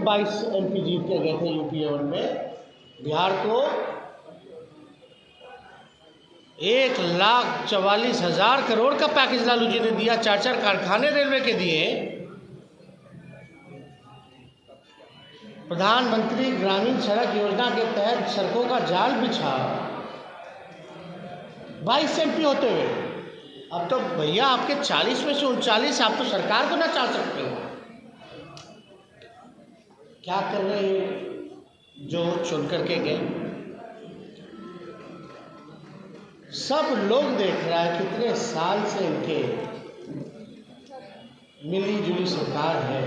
22 MP जीत के गए थे यूपी 1 में। बिहार को 1,44,000 करोड़ का पैकेज लालू जी ने दिया, 4 कारखाने रेलवे के दिए। प्रधानमंत्री ग्रामीण सड़क योजना के तहत सड़कों का जाल बिछा 22 MP होते हुए। अब तो भैया आपके 40 में से 39 आप तो सरकार को ना चाल सकते हो। क्या कर रहे हैं जो चुन करके गए? सब लोग देख रहा है कितने साल से इनके मिली जुली सरकार है,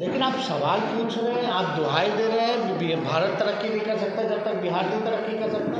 लेकिन आप सवाल पूछ रहे हैं, आप दुहाई दे रहे हैं भारत तरक्की नहीं कर सकता जब तक बिहार नहीं तरक्की कर सकता।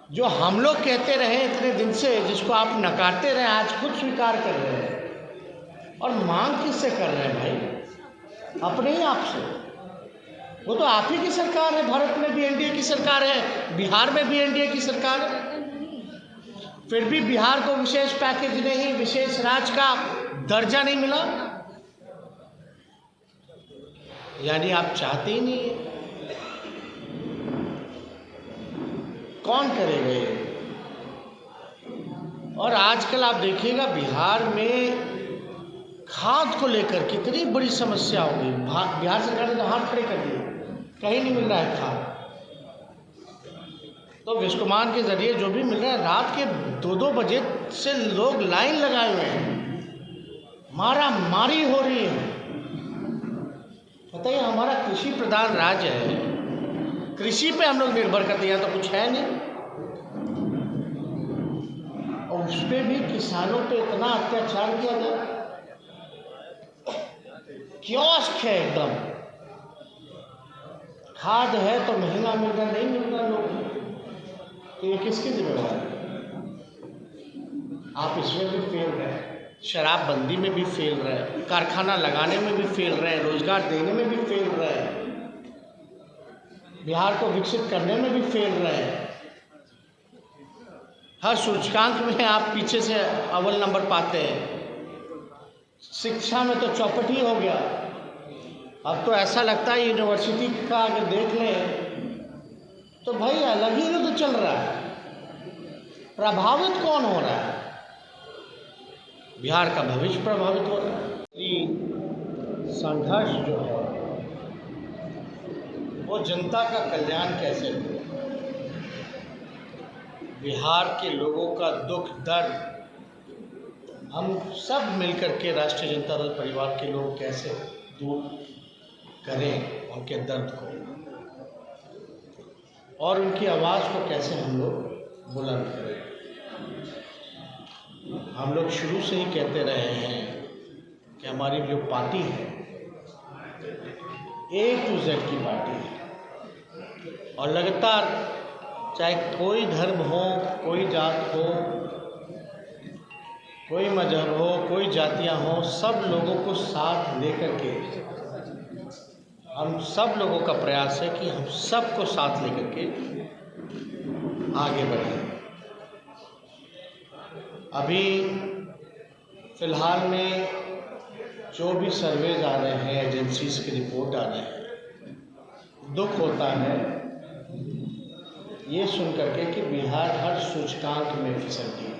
जो हम लोग कहते रहे इतने दिन से, जिसको आप नकारते रहे, आज खुद स्वीकार कर रहे हैं। और मांग किससे कर रहे हैं भाई? अपने ही आप से। वो तो आप ही की सरकार है, भारत में भी एनडीए की सरकार है, बिहार में भी एनडीए की सरकार है, फिर भी बिहार को विशेष पैकेज नहीं, विशेष राज्य का दर्जा नहीं मिला। यानी आप चाहते ही नहीं है। कौन करेगा ये? और आजकल आप देखिएगा बिहार में खाद को लेकर कितनी बड़ी समस्या हो गई। बिहार सरकार ने तो हाथ खड़े कर दिए, कहीं नहीं मिल रहा है खाद। तो विश्वकर्मा के जरिए जो भी मिल रहा है, रात के 2-2 बजे से लोग लाइन लगाए हुए हैं, मारा मारी हो रही है। बताइए, हमारा कृषि प्रधान राज्य है, कृषि पे हम लोग निर्भर करते हैं, तो कुछ है नहीं। और उस पर भी किसानों पे इतना अत्याचार किया जाए, कियोस्क है एकदम। खाद है तो महंगा मिल रहा, नहीं मिल रहा लोग, तो ये किसकी जिम्मेवारी है? आप इसमें भी फेल रहे हैं, शराबबंदी में भी फेल रहे हैं, कारखाना लगाने में भी फेल रहे हैं, रोजगार देने में भी फेल रहे हैं, बिहार को विकसित करने में भी फेल रहे हैं। हर सूचकांक में आप पीछे से अव्वल नंबर पाते हैं। शिक्षा में तो चौपट ही हो गया। अब तो ऐसा लगता है यूनिवर्सिटी का अगर देख लें तो भाई अलग ही तो चल रहा है। प्रभावित कौन हो रहा है? बिहार का भविष्य प्रभावित हो रहा है। ये संघर्ष जो है वो जनता का कल्याण कैसे हो, बिहार के लोगों का दुख दर्द हम सब मिलकर के राष्ट्रीय जनता दल परिवार के लोग कैसे दूर करें, उनके दर्द को, और उनकी आवाज़ को कैसे हम लोग बुलंद करें। हम लोग शुरू से ही कहते रहे हैं कि हमारी जो पार्टी है A to Z की पार्टी है, और लगातार चाहे कोई धर्म हो, कोई जात हो, कोई मजहब हो, कोई जातियां हो, सब लोगों को साथ लेकर के हम सब लोगों का प्रयास है कि हम सबको साथ लेकर के आगे बढ़ें। अभी फ़िलहाल में जो भी सर्वेज आ रहे हैं, एजेंसीज की रिपोर्ट आ रहे हैं, दुख होता है ये सुन करके कि बिहार हर सूचकांक में फिसल गया,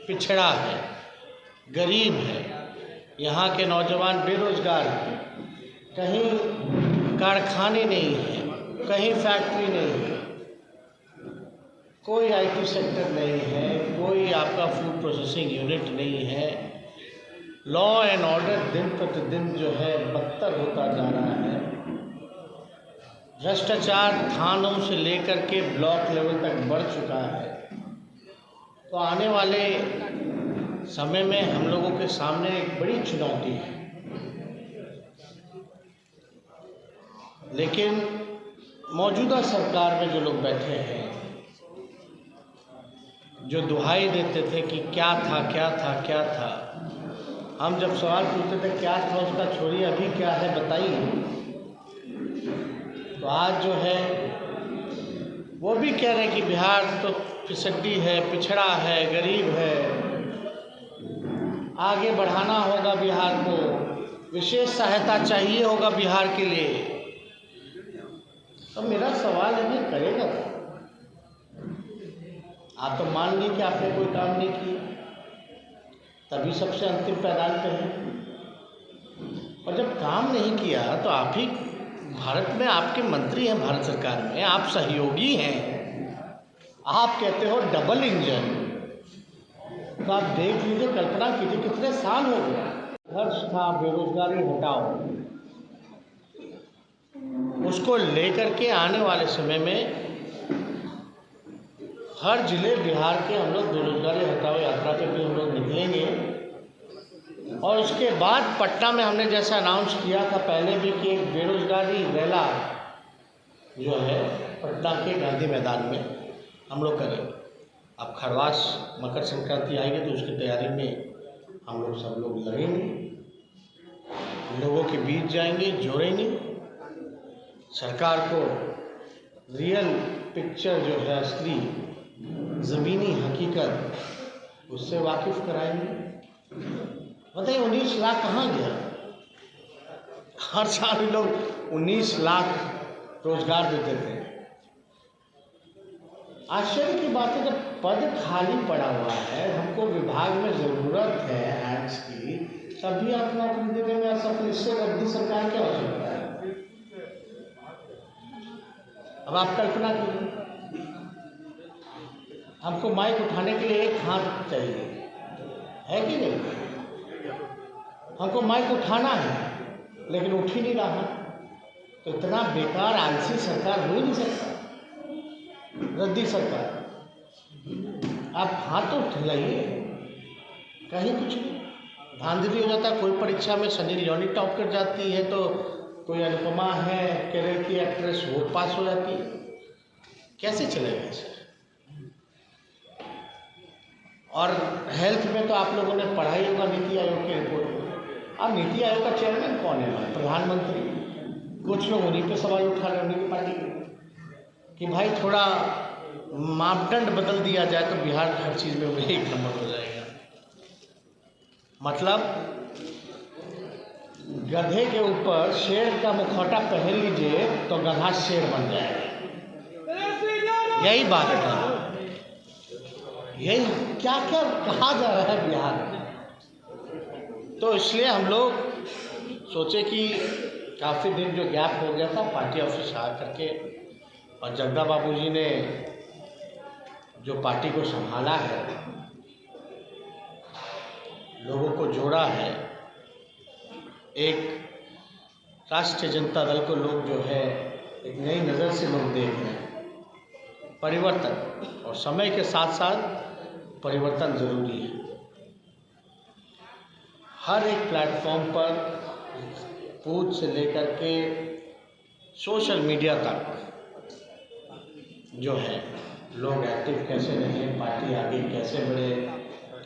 पिछड़ा है, गरीब है, यहाँ के नौजवान बेरोजगार हैं, कहीं कारखाने नहीं हैं, कहीं फैक्ट्री नहीं है, कोई आईटी सेक्टर नहीं है, कोई आपका फूड प्रोसेसिंग यूनिट नहीं है। लॉ एंड ऑर्डर दिन प्रतिदिन जो है बदतर होता जा रहा है। भ्रष्टाचार थानों से लेकर के ब्लॉक लेवल तक बढ़ चुका है। तो आने वाले समय में हम लोगों के सामने एक बड़ी चुनौती है, लेकिन मौजूदा सरकार में जो लोग बैठे हैं, जो दुहाई देते थे कि क्या था क्या था क्या था, हम जब सवाल पूछते थे क्या था उसका छोड़िए अभी क्या है बताइए, तो आज जो है वो भी कह रहे हैं कि बिहार तो फिसड्डी है, पिछड़ा है, गरीब है, आगे बढ़ाना होगा बिहार को, विशेष सहायता चाहिए होगा बिहार के लिए। तो मेरा सवाल है, ये करेगा क्या? आप तो मान ली कि आपने कोई काम नहीं किया, तभी सबसे अंतिम पैदान पे है। और जब काम नहीं किया तो आप ही भारत में आपके मंत्री हैं, भारत सरकार में आप सहयोगी हैं, आप कहते हो डबल इंजन। तो आप देख लीजिए, कल्पना कीजिए कितने साल हो गए। खर्च था बेरोजगारी हटाओ, उसको लेकर के आने वाले समय में हर जिले बिहार के हम लोग बेरोजगारी हटाओ यात्रा पे भी हम लोग निकलेंगे। और उसके बाद पटना में हमने जैसा अनाउंस किया था पहले भी कि एक बेरोजगारी रैला जो है पटना के गांधी मैदान में हम लोग करेंगे। अब खरवास मकर संक्रांति आएगी तो उसकी तैयारी में हम लोग सब लोग लगेंगे, लोगों के बीच जाएंगे, जोड़ेंगे, सरकार को रियल पिक्चर जो है असली ज़मीनी हकीकत उससे वाकिफ़ कराएंगे। बताइए 19 लाख कहाँ गया? हर साल लोग 19 लाख रोजगार देते थे। आश्चर्य की बात है, जब पद खाली पड़ा हुआ है, हमको विभाग में ज़रूरत है हैंड्स की, तभी आप नौकरी देने में असफल। इससे रद्दी सरकार क्या हो सकता है? अब आप कल्पना कीजिए, हमको माइक उठाने के लिए एक हाथ चाहिए, है कि नहीं? हमको माइक उठाना है लेकिन उठ ही नहीं रहा। तो इतना बेकार आलसी सरकार हो ही नहीं सकता, रद्दी सरकार। आप हाथ तो उठाइए, कहीं कुछ नहीं, धांधली हो जाता। कोई परीक्षा में सनी लियोनी टॉप कर जाती है तो कोई अनुपमा है केरल की एक्ट्रेस, वो पास हो जाती है। कैसे चलेगा ऐसे? और हेल्थ में तो आप लोगों ने पढ़ाई होगा नीति आयोग की रिपोर्ट। अब नीति आयोग का चेयरमैन कौन है? प्रधानमंत्री। कुछ लोग उन्हीं पे सवाल उठा रहे हैं, उन्हीं की पार्टी के, कि भाई थोड़ा मापदंड बदल दिया जाए तो बिहार हर चीज़ में वही एक नंबर हो जाएगा। मतलब गधे के ऊपर शेर का मुखौटा पहन लीजिए तो गधा शेर बन जाएगा। यही बात है, यही क्या क्या कहा जा रहा है बिहार में। तो इसलिए हम लोग सोचे कि काफ़ी दिन जो गैप हो गया था पार्टी ऑफिस आ करके, और जगदा बाबू जी ने जो पार्टी को संभाला है, लोगों को जोड़ा है, एक राष्ट्रीय जनता दल को लोग जो है एक नई नज़र से लोग देख रहे हैं। परिवर्तन, और समय के साथ साथ परिवर्तन ज़रूरी है। हर एक प्लेटफॉर्म पर बूथ से लेकर के सोशल मीडिया तक जो है लोग एक्टिव कैसे रहें, पार्टी आगे कैसे बढ़े,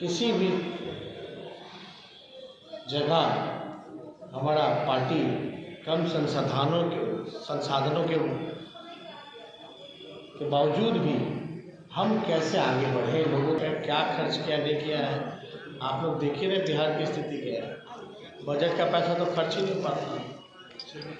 किसी भी जगह हमारा पार्टी कम संसाधनों के बावजूद भी हम कैसे आगे बढ़े, लोगों का क्या खर्च किया नहीं किया है। आप लोग देखिए रहे बिहार की स्थिति क्या है। बजट का पैसा तो खर्च ही नहीं पाता,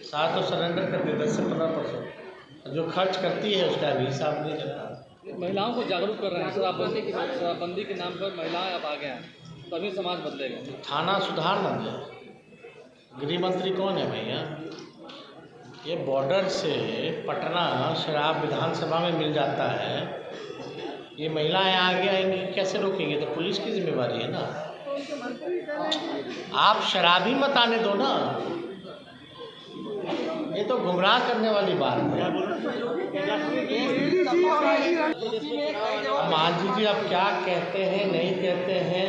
साथ तो सरेंडर कर दे 10 से 15%, जो खर्च करती है उसका भी हिसाब नहीं रहता। महिलाओं को जागरूक कर रहे हैं, शराबबंदी के नाम पर महिलाएं अब आ गए हैं, तभी समाज बदलेगा। थाना सुधार न दे। गृह मंत्री कौन है भैया? ये बॉर्डर से पटना शराब विधानसभा में मिल जाता है, ये महिलाएं आगे आएंगी कैसे रोकेंगे? तो पुलिस की जिम्मेवारी है ना। आप शराबी मत आने दो ना, ये तो गुमराह करने वाली बात है। मान लीजिए आप क्या कहते हैं नहीं कहते हैं,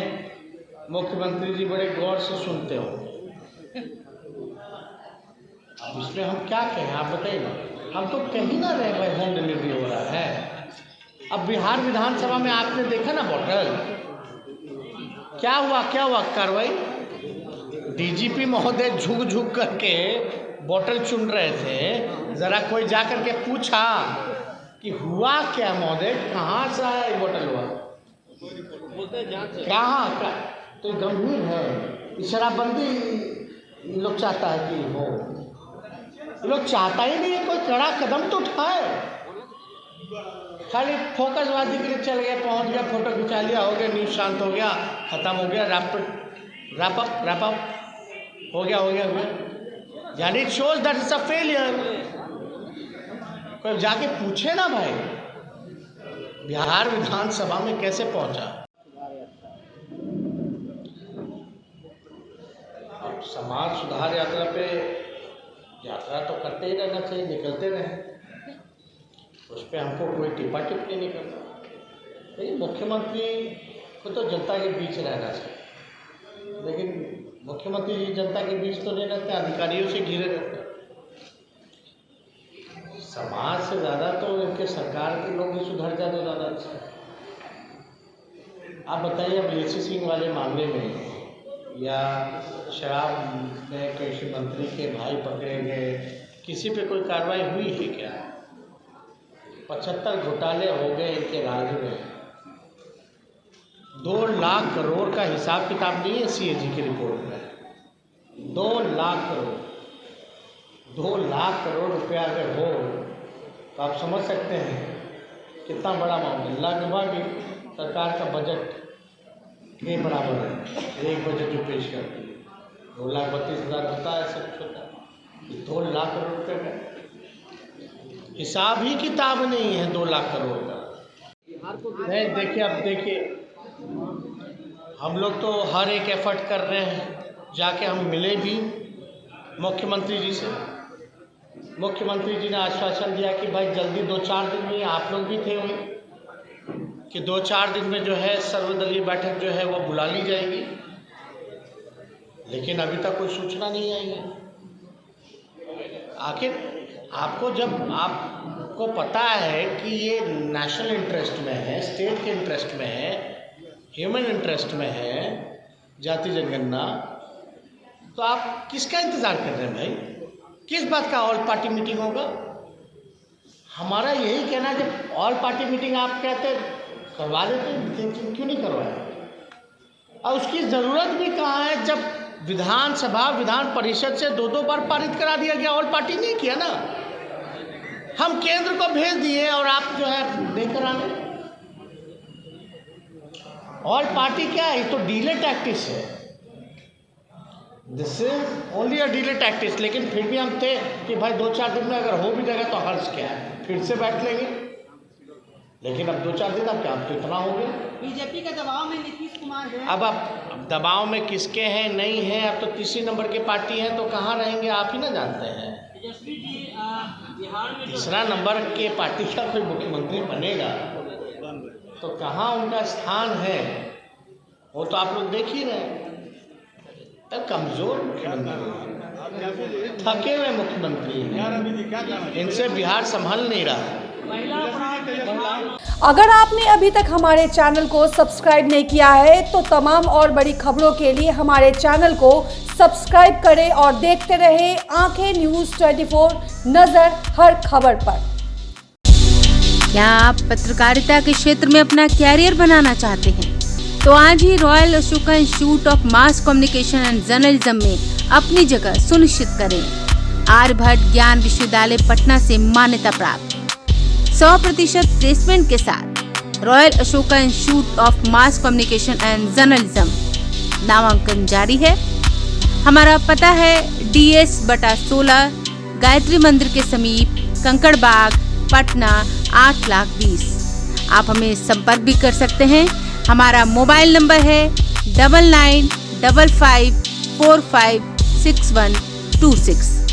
मुख्यमंत्री जी बड़े गौर से सुनते हो। अब इसमें हम क्या कहें, आप बताइए ना। हम तो कहीं ना रहे भाई, होम डिलीवरी हो रहा है। अब बिहार विधानसभा में आपने देखा ना बोतल, क्या हुआ कार्रवाई? डीजीपी महोदय झुक करके बोतल चुन रहे थे। ज़रा कोई जा कर के पूछा कि हुआ क्या महोदय, कहाँ से आया ये बोतल? हुआ कहाँ का? तो गंभीर है। शराबबंदी इन लोग चाहता है कि हो, ये लोग चाहता ही नहीं है कोई कड़ा कदम तो उठाए, खाली फोकसबाजी के लिए चल गया, पहुंच गया, फोटो खिंचा लिया, हो गया, न्यूज़ शांत हो गया, ख़त्म हो गया, रैप अप हो गया। यानी it shows that it's a failure. कोई जाके पूछे ना भाई बिहार विधानसभा में कैसे पहुंचा। अब समाज सुधार यात्रा पे यात्रा तो करते ही रहना चाहिए, निकलते रहे, उस पर हमको कोई टिप्पा टिप्पणी नहीं करना। लेकिन मुख्यमंत्री को तो जनता के बीच रहना चाहिए, लेकिन मुख्यमंत्री जी जनता के बीच तो नहीं रहते, अधिकारियों से घिरे रहते। समाज से ज़्यादा तो इनके सरकार के लोग ही सुधर जाए तो ज़्यादा अच्छा है। आप बताइए, अब लेसी सिंह वाले मामले में या शराब में कृषि मंत्री के भाई पकड़े गए, किसी पे कोई कार्रवाई हुई है क्या? 75 घोटाले हो गए इनके राज में, 2 लाख करोड़ का हिसाब किताब नहीं है CAG की रिपोर्ट में। 2 लाख करोड़, 2 लाख करोड़ रुपया अगर हो तो आप समझ सकते हैं कितना बड़ा मामला। लगभग सरकार का बजट के बराबर है, एक बजट जो पेश करती है 2,32,000 होता है, सब छोटा, 2 लाख करोड़ रुपये का हिसाब ही किताब नहीं है 2 लाख करोड़ का। नहीं देखिए, अब देखिए हम लोग तो हर एक एफर्ट कर रहे हैं, जाके हम मिले भी मुख्यमंत्री जी से। मुख्यमंत्री जी ने आश्वासन दिया कि भाई जल्दी 2-4 दिन में, आप लोग भी थे वहीं, कि 2-4 दिन में जो है सर्वदलीय बैठक जो है वो बुला ली जाएगी, लेकिन अभी तक कोई सूचना नहीं आई है। आखिर आपको, जब आपको पता है कि ये नेशनल इंटरेस्ट में है, स्टेट के इंटरेस्ट में है, ह्यूमन इंटरेस्ट में है जाति जनगणना, तो आप किसका इंतज़ार कर रहे हैं भाई? किस बात का ऑल पार्टी मीटिंग होगा? हमारा यही कहना है, जब ऑल पार्टी मीटिंग आप कहते करवा देते, क्यों नहीं करवाया? और उसकी ज़रूरत भी कहाँ है जब विधानसभा विधान परिषद से 2-2 बार पारित करा दिया गया, ऑल पार्टी नहीं किया ना। हम केंद्र को भेज दिए और आप जो है लेकर आने। ऑल पार्टी क्या है? ये तो डीले टैक्टिक्स है, this is only a delay tactics. लेकिन फिर भी हम थे कि भाई 2-4 दिन में अगर हो भी जाएगा तो हर्ष क्या है, फिर से बैठ लेंगे। लेकिन अब 2-4 दिन अब क्या, अब तो इतना हो गया। बीजेपी के दबाव में नीतीश कुमार है। अब दबाव में किसके हैं नहीं हैं, अब तो तीसरी नंबर की पार्टी है, तो कहाँ रहेंगे आप ही ना जानते हैं। तेजस्वी जी बिहार में तीसरा नंबर के पार्टी का कोई मुख्यमंत्री बनेगा तो कहाँ उनका स्थान है, वो तो आप लोग देख ही रहे हैं। तब कमजोर मुख्यमंत्री, थके हुए मुख्यमंत्री, इनसे बिहार संभल नहीं रहा। अगर आपने अभी तक हमारे चैनल को सब्सक्राइब नहीं किया है तो तमाम और बड़ी खबरों के लिए हमारे चैनल को सब्सक्राइब करें और देखते रहें आंखें न्यूज़ 24, नजर हर खबर पर। क्या आप पत्रकारिता के क्षेत्र में अपना कैरियर बनाना चाहते हैं? तो आज ही Royal Ashoka Institute of Mass Communication and Journalism में अपनी जगह सुनिश्चित करें। आर्यभट्ट ज्ञान विश्वविद्यालय पटना से मान्यता प्राप्त 100% प्लेसमेंट के साथ royal Ashoka Institute of Mass Communication and journalism नामांकन जारी है। हमारा पता है DS/16 गायत्री मंदिर के समीप, कंकड़बाग, पटना 8,20,000। आप हमें संपर्क भी कर सकते हैं। हमारा मोबाइल नंबर है 9955456126।